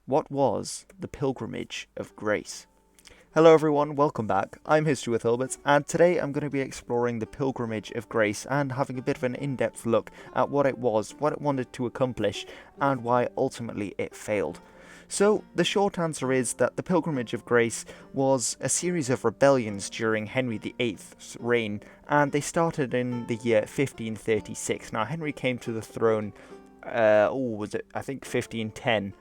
What was the Pilgrimage of Grace? Hello everyone, welcome back. I'm History with Hilbert, and today I'm going to be exploring the Pilgrimage of Grace and having a bit of an in-depth look at what it was, what it wanted to accomplish, and why ultimately it failed. So, the short answer is that the Pilgrimage of Grace was a series of rebellions during Henry VIII's reign, and they started in the year 1536. Now, Henry came to the throne, I think 1510.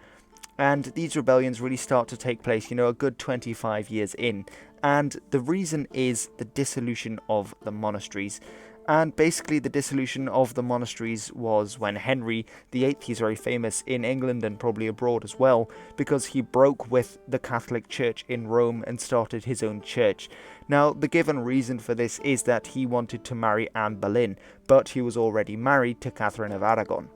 And these rebellions really start to take place, a good 25 years in. And the reason is the dissolution of the monasteries. And basically, the dissolution of the monasteries was when Henry VIII, he's very famous in England and probably abroad as well, because he broke with the Catholic Church in Rome and started his own church. Now, the given reason for this is that he wanted to marry Anne Boleyn, but he was already married to Catherine of Aragon.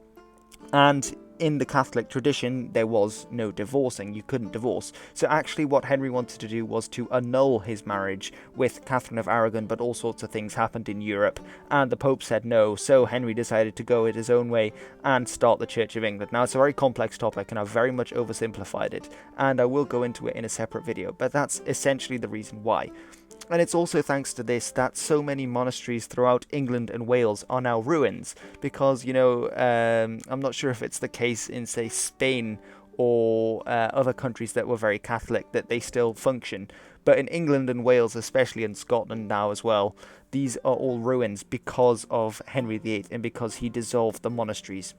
And in the Catholic tradition, there was no divorcing. You couldn't divorce. So actually what Henry wanted to do was to annul his marriage with Catherine of Aragon, but all sorts of things happened in Europe, and the Pope said no, so Henry decided to go it his own way and start the Church of England. Now, it's a very complex topic, and I've very much oversimplified it, and I will go into it in a separate video, but that's essentially the reason why. And it's also thanks to this that so many monasteries throughout England and Wales are now ruins, because, I'm not sure if it's the case in, say, Spain or other countries that were very Catholic, that they still function. But in England and Wales, especially in Scotland now as well, these are all ruins because of Henry VIII and because he dissolved the monasteries.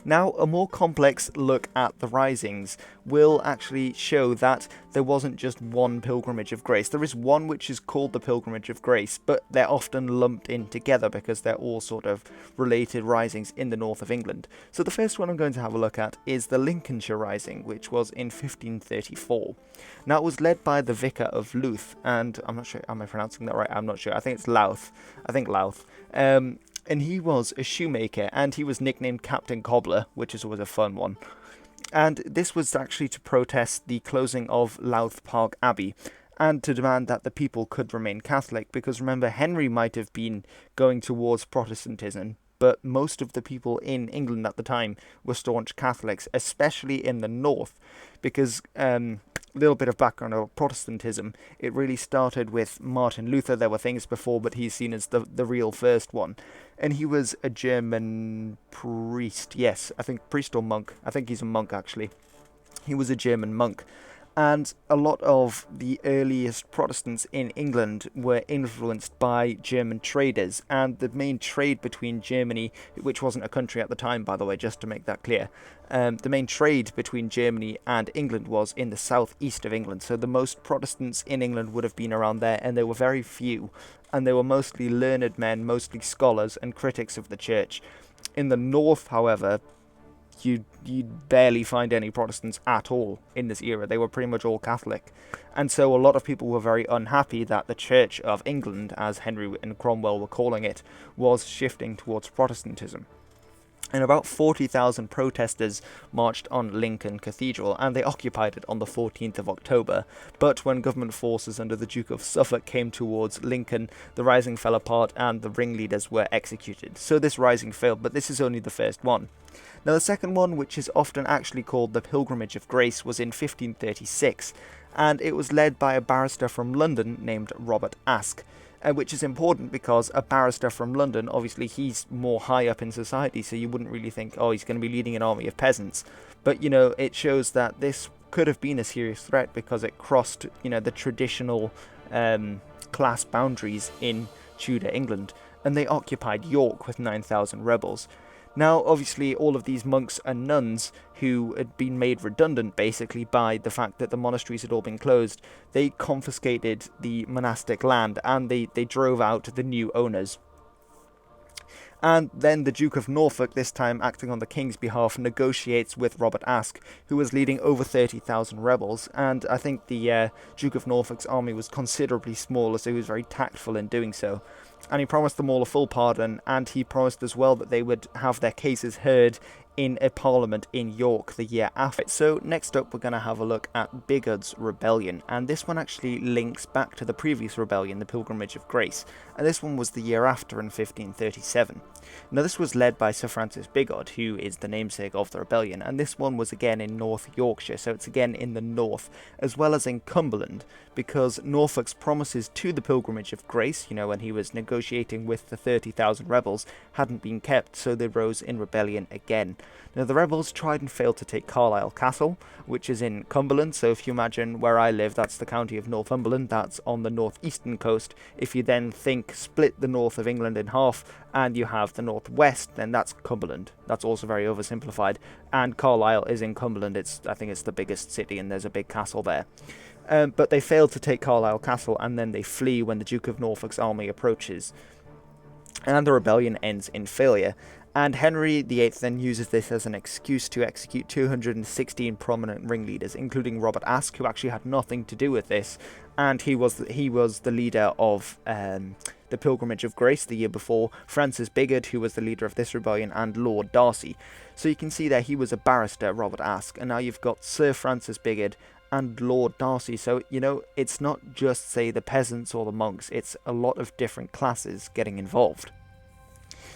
Now, a more complex look at the Risings will actually show that there wasn't just one Pilgrimage of Grace. There is one which is called the Pilgrimage of Grace, but they're often lumped in together because they're all sort of related risings in the north of England. So the first one I'm going to have a look at is the Lincolnshire Rising, which was in 1534. Now, it was led by the Vicar of Louth, and I'm not sure, am I pronouncing that right? I'm not sure. I think it's Louth. And he was a shoemaker, and he was nicknamed Captain Cobbler, which is always a fun one. And this was actually to protest the closing of Louth Park Abbey, and to demand that the people could remain Catholic, because remember, Henry might have been going towards Protestantism, but most of the people in England at the time were staunch Catholics, especially in the north, because little bit of background of Protestantism. It really started with Martin Luther. There were things before, but he's seen as the real first one. And he was a German priest. Yes, I think priest or monk. I think he's a monk, actually. He was a German monk. And a lot of the earliest Protestants in England were influenced by German traders. And the main trade between Germany, which wasn't a country at the time, by the way, just to make that clear, the main trade between Germany and England was in the southeast of England. So the most Protestants in England would have been around there, and there were very few. And they were mostly learned men, mostly scholars and critics of the church. In the north, however, you'd barely find any Protestants at all in this era. They were pretty much all Catholic. And so a lot of people were very unhappy that the Church of England, as Henry and Cromwell were calling it, was shifting towards Protestantism. And about 40,000 protesters marched on Lincoln Cathedral, and they occupied it on the 14th of October. But when government forces under the Duke of Suffolk came towards Lincoln, the rising fell apart and the ringleaders were executed. So this rising failed, but this is only the first one. Now, the second one, which is often actually called the Pilgrimage of Grace, was in 1536, and it was led by a barrister from London named Robert Aske. Which is important because a barrister from London, obviously he's more high up in society, so you wouldn't really think, oh, he's going to be leading an army of peasants. But, it shows that this could have been a serious threat because it crossed, the traditional class boundaries in Tudor England. And they occupied York with 9,000 rebels. Now, obviously, all of these monks and nuns who had been made redundant, basically, by the fact that the monasteries had all been closed, they confiscated the monastic land and they drove out the new owners. And then the Duke of Norfolk, this time acting on the king's behalf, negotiates with Robert Aske, who was leading over 30,000 rebels. And I think the Duke of Norfolk's army was considerably smaller, so he was very tactful in doing so. And he promised them all a full pardon, and he promised as well that they would have their cases heard in a parliament in York the year after. So next up we're going to have a look at Bigot's rebellion, and this one actually links back to the previous rebellion, the Pilgrimage of Grace, and this one was the year after in 1537. Now this was led by Sir Francis Bigot, who is the namesake of the rebellion, and this one was again in North Yorkshire, so it's again in the north, as well as in Cumberland, because Norfolk's promises to the Pilgrimage of Grace, when he was negotiating with the 30,000 rebels, hadn't been kept, so they rose in rebellion again. Now the rebels tried and failed to take Carlisle Castle, which is in Cumberland, so if you imagine where I live, that's the county of Northumberland, that's on the northeastern coast. If you then think split the north of England in half, and you have the northwest, then that's Cumberland. That's also very oversimplified, and Carlisle is in Cumberland. I think it's the biggest city, and there's a big castle there. But they failed to take Carlisle Castle, and then they flee when the Duke of Norfolk's army approaches. And the rebellion ends in failure. And Henry VIII then uses this as an excuse to execute 216 prominent ringleaders, including Robert Aske, who actually had nothing to do with this, and he was the leader of the Pilgrimage of Grace the year before, Francis Bigot, who was the leader of this rebellion, and Lord Darcy. So you can see there he was a barrister, Robert Aske, and now you've got Sir Francis Bigot and Lord Darcy. So, it's not just, say, the peasants or the monks, it's a lot of different classes getting involved.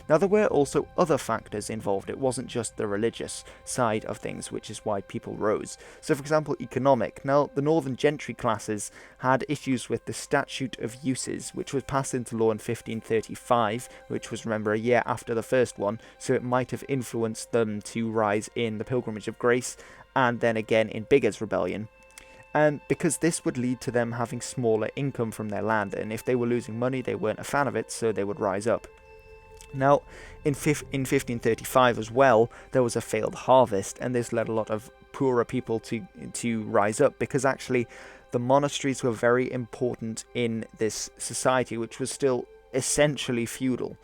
Now, there were also other factors involved. It wasn't just the religious side of things, which is why people rose. So, for example, economic. Now, the northern gentry classes had issues with the Statute of Uses, which was passed into law in 1535, which was, remember, a year after the first one, so it might have influenced them to rise in the Pilgrimage of Grace, and then again in Bigot's rebellion. And because this would lead to them having smaller income from their land, and if they were losing money, they weren't a fan of it, so they would rise up. Now, in 1535 as well, there was a failed harvest, and this led a lot of poorer people to rise up, because actually the monasteries were very important in this society, which was still essentially feudal,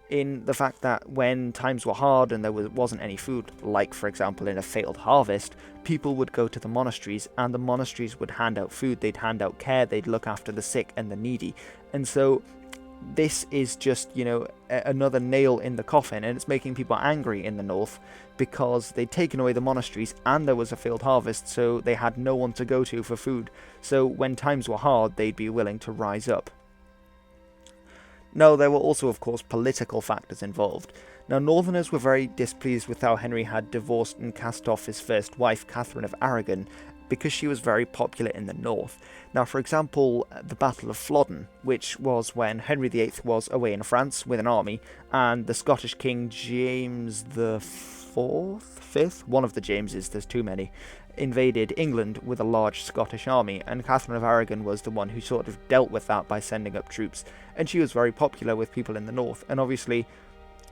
in the fact that when times were hard and there wasn't any food, like for example in a failed harvest, people would go to the monasteries, and the monasteries would hand out food, they'd hand out care, they'd look after the sick and the needy. And so this is just, another nail in the coffin, and it's making people angry in the north because they'd taken away the monasteries and there was a failed harvest, so they had no one to go to for food. So when times were hard, they'd be willing to rise up. Now, there were also, of course, political factors involved. Now, Northerners were very displeased with how Henry had divorced and cast off his first wife, Catherine of Aragon, because she was very popular in the north. Now, for example, the Battle of Flodden, which was when Henry VIII was away in France with an army, and the Scottish King James the Fifth, one of the Jameses, there's too many, invaded England with a large Scottish army, and Catherine of Aragon was the one who sort of dealt with that by sending up troops, and she was very popular with people in the north. And obviously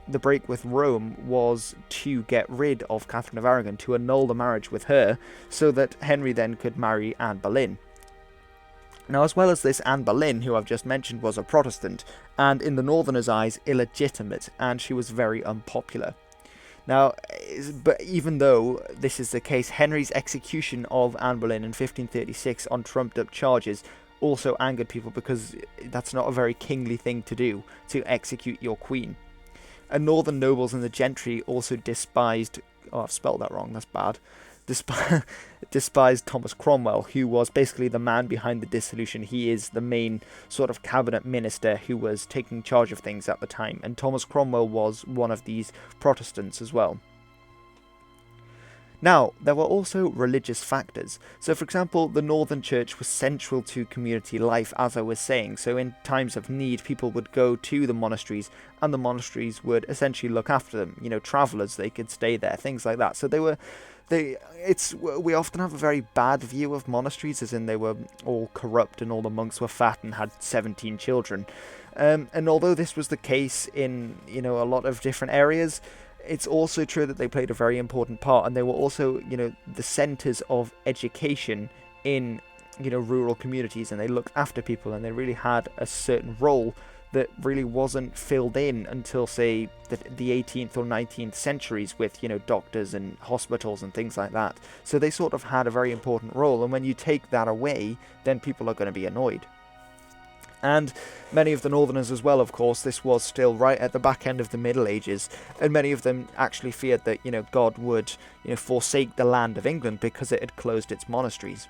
the break with Rome was to get rid of Catherine of Aragon, to annul the marriage with her, so that Henry then could marry Anne Boleyn. Now, as well as this, Anne Boleyn, who I've just mentioned, was a Protestant, and in the Northerners' eyes, illegitimate, and she was very unpopular. Now, but even though this is the case, Henry's execution of Anne Boleyn in 1536 on trumped-up charges also angered people, because that's not a very kingly thing to do, to execute your queen. And northern nobles and the gentry also despised... Oh, I've spelled that wrong, that's bad. Despised Thomas Cromwell, who was basically the man behind the dissolution. He is the main sort of cabinet minister who was taking charge of things at the time, and Thomas Cromwell was one of these Protestants as well. Now, there were also religious factors. So, for example, the Northern Church was central to community life, as I was saying. So in times of need, people would go to the monasteries, and the monasteries would essentially look after them. Travellers, they could stay there, things like that. So we often have a very bad view of monasteries, as in they were all corrupt and all the monks were fat and had 17 children. And although this was the case in, a lot of different areas, it's also true that they played a very important part, and they were also, the centres of education in, rural communities, and they looked after people, and they really had a certain role that really wasn't filled in until, say, the 18th or 19th centuries with, doctors and hospitals and things like that. So they sort of had a very important role, and when you take that away, then people are going to be annoyed. And many of the Northerners as well, of course, this was still right at the back end of the Middle Ages, and many of them actually feared that, God would, forsake the land of England because it had closed its monasteries.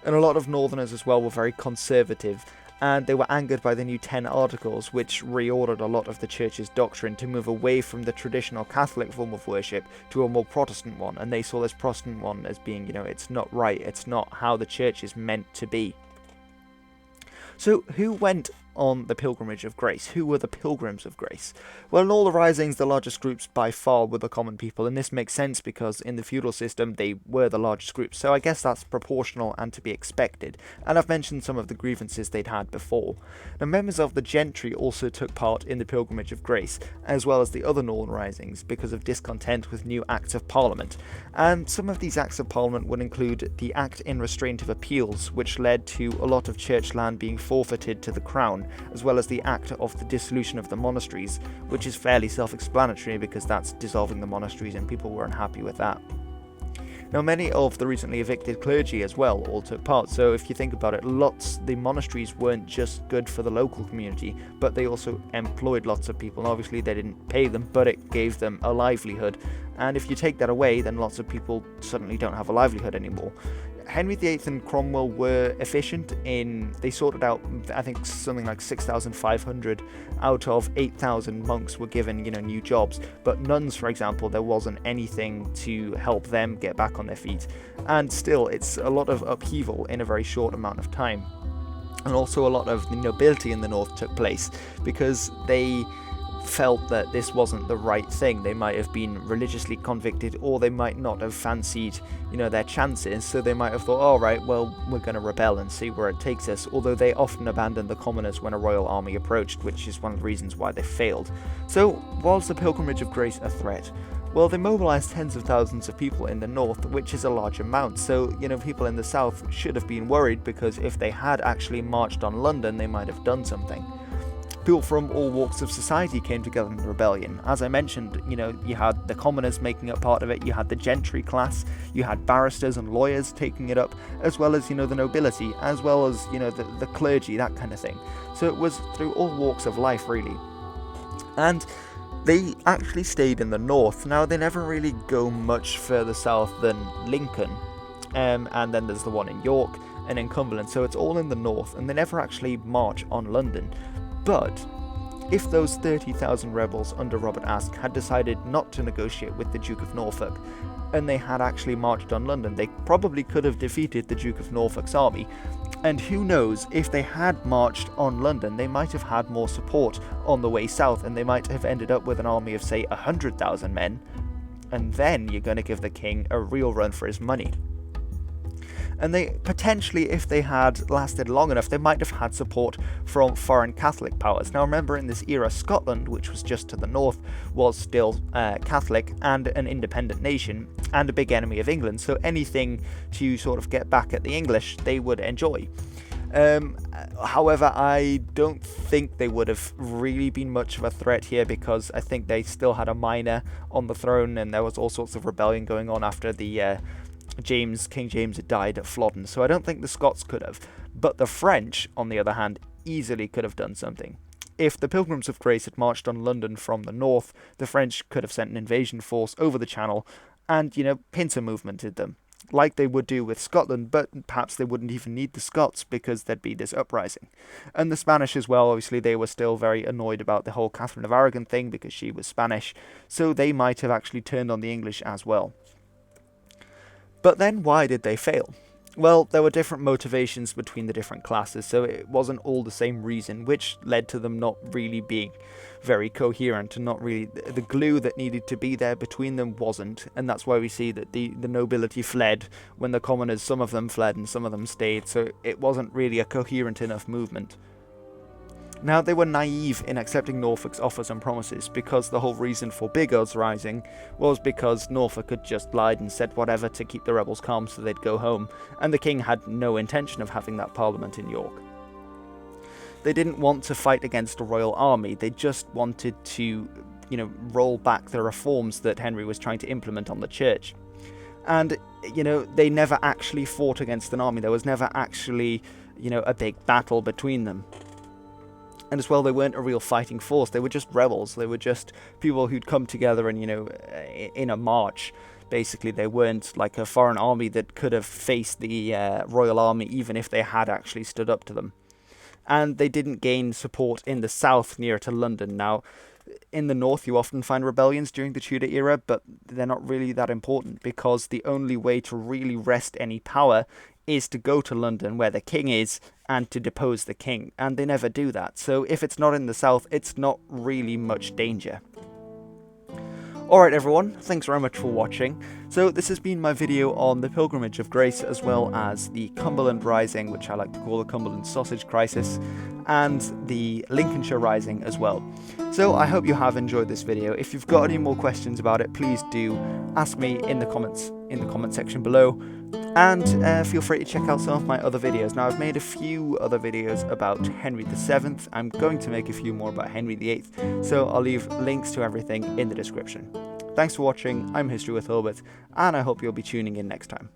And a lot of Northerners as well were very conservative, and they were angered by the new 10 Articles, which reordered a lot of the church's doctrine to move away from the traditional Catholic form of worship to a more Protestant one, and they saw this Protestant one as being, it's not right, it's not how the church is meant to be. So who went on the Pilgrimage of Grace? Who were the Pilgrims of Grace? Well, in all the Risings, the largest groups by far were the common people, and this makes sense because in the feudal system they were the largest groups, so I guess that's proportional and to be expected, and I've mentioned some of the grievances they'd had before. Now, members of the gentry also took part in the Pilgrimage of Grace, as well as the other Northern Risings, because of discontent with new Acts of Parliament, and some of these Acts of Parliament would include the Act in Restraint of Appeals, which led to a lot of church land being forfeited to the Crown, as well as the Act of the Dissolution of the Monasteries, which is fairly self-explanatory because that's dissolving the monasteries and people were unhappy with that. Now, many of the recently evicted clergy as well all took part, so if you think about it, the monasteries weren't just good for the local community, but they also employed lots of people. Obviously they didn't pay them, but it gave them a livelihood, and if you take that away, then lots of people suddenly don't have a livelihood anymore. Henry VIII and Cromwell were efficient they sorted out, I think, something like 6,500 out of 8,000 monks were given, new jobs. But nuns, for example, there wasn't anything to help them get back on their feet. And still, it's a lot of upheaval in a very short amount of time. And also a lot of the nobility in the north took place because they felt that this wasn't the right thing. They might have been religiously convicted, or they might not have fancied, their chances, so they might have thought, all right, well, we're going to rebel and see where it takes us, although they often abandoned the commoners when a royal army approached, which is one of the reasons why they failed. So, was the Pilgrimage of Grace a threat? Well, they mobilised tens of thousands of people in the north, which is a large amount, so, people in the south should have been worried, because if they had actually marched on London, they might have done something. People from all walks of society came together in the rebellion. As I mentioned, you had the commoners making up part of it, you had the gentry class, you had barristers and lawyers taking it up, as well as, the nobility, as well as, the clergy, that kind of thing. So it was through all walks of life, really. And they actually stayed in the north. Now, they never really go much further south than Lincoln, and then there's the one in York and in Cumberland, so it's all in the north, and they never actually march on London. But if those 30,000 rebels under Robert Aske had decided not to negotiate with the Duke of Norfolk, and they had actually marched on London, they probably could have defeated the Duke of Norfolk's army. And who knows, if they had marched on London, they might have had more support on the way south, and they might have ended up with an army of, say, 100,000 men. And then you're going to give the king a real run for his money. And they potentially, if they had lasted long enough, they might have had support from foreign Catholic powers. Now remember, in this era, Scotland, which was just to the north, was still Catholic and an independent nation and a big enemy of England, so anything to sort of get back at the English they would enjoy. However, I don't think they would have really been much of a threat here, because I think they still had a minor on the throne, and there was all sorts of rebellion going on after the King James had died at Flodden, so I don't think the Scots could have. But the French, on the other hand, easily could have done something. If the Pilgrims of Grace had marched on London from the north, the French could have sent an invasion force over the Channel and, pincer movemented them, like they would do with Scotland, but perhaps they wouldn't even need the Scots because there'd be this uprising. And the Spanish as well, obviously they were still very annoyed about the whole Catherine of Aragon thing because she was Spanish, so they might have actually turned on the English as well. But then why did they fail? Well, there were different motivations between the different classes, so it wasn't all the same reason, which led to them not really being very coherent, and not really the glue that needed to be there between them wasn't, and that's why we see that the nobility fled when the commoners, some of them fled and some of them stayed, so it wasn't really a coherent enough movement. Now, they were naive in accepting Norfolk's offers and promises, because the whole reason for Bigot's rising was because Norfolk had just lied and said whatever to keep the rebels calm so they'd go home, and the king had no intention of having that parliament in York. They didn't want to fight against a royal army, they just wanted to, roll back the reforms that Henry was trying to implement on the church. And, they never actually fought against an army, there was never actually, a big battle between them. And as well, they weren't a real fighting force. They were just rebels. They were just people who'd come together and, in a march. Basically, they weren't like a foreign army that could have faced the royal army even if they had actually stood up to them. And they didn't gain support in the south near to London. Now, in the north, you often find rebellions during the Tudor era, but they're not really that important because the only way to really wrest any power is to go to London where the king is and to depose the king. And they never do that. So if it's not in the south, it's not really much danger. Alright everyone, thanks very much for watching. So this has been my video on the Pilgrimage of Grace, as well as the Cumberland Rising, which I like to call the Cumberland Sausage Crisis, and the Lincolnshire Rising as well. So I hope you have enjoyed this video. If you've got any more questions about it, please do ask me in the comment section below. And feel free to check out some of my other videos. Now, I've made a few other videos about Henry VII. I'm going to make a few more about Henry VIII, so I'll leave links to everything in the description. Thanks for watching. I'm History with Hilbert, and I hope you'll be tuning in next time.